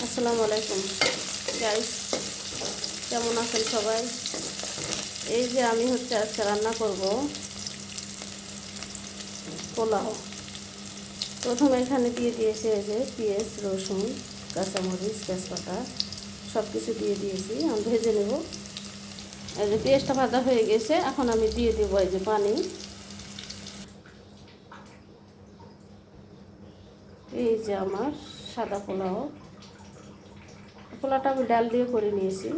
আসসালামু আলাইকুম গাইস, কেমন আছেন সবাই? এই যে আমি আজকে রান্না করব পোলাও। প্রথমে এখানে দিয়ে দিয়েছি এই যে পেঁয়াজ, রসুন, কাঁচামরিচ, তেজপাতা সব কিছু দিয়ে দিয়েছি। আমি ভেজে নেব। এই যে পেঁয়াজটা ভাজা হয়ে গেছে, এখন আমি দিয়ে দেবো এই যে পানি। এই যে আমার সাদা পোলাও। পোলাওটা আমি ডাল দিয়ে করে নিয়েছি।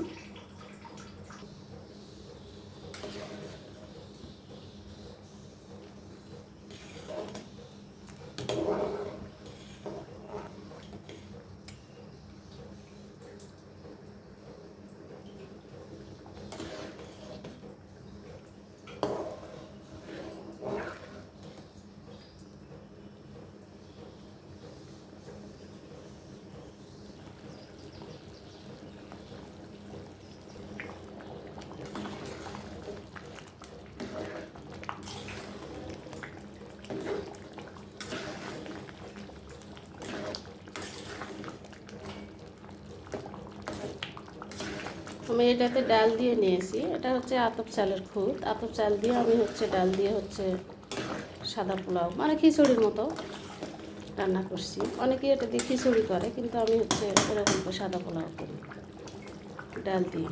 আমি এটাতে ডাল দিয়ে নিয়েছি। এটা আতপ চালের খুদ। আতপ চাল দিয়ে আমি ডাল দিয়ে সাদা পোলাও মানে খিচুড়ির মতো রান্না করছি। অনেকে এটা দিয়ে খিচুড়ি করে, কিন্তু আমি এরকম করে সাদা পোলাও করি ডাল দিয়ে।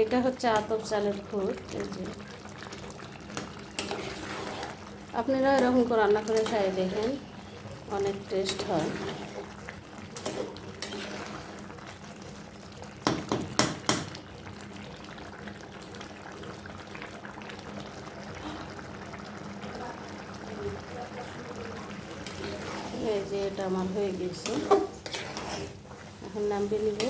এটা আতপ চালের খুদ। এই যে আপনারা এরকম করে রান্না করে খাই দেখেন, অনেক টেস্ট হয়। এই যে এটা আমার হয়ে গেছে, এখন নামিয়ে নিব।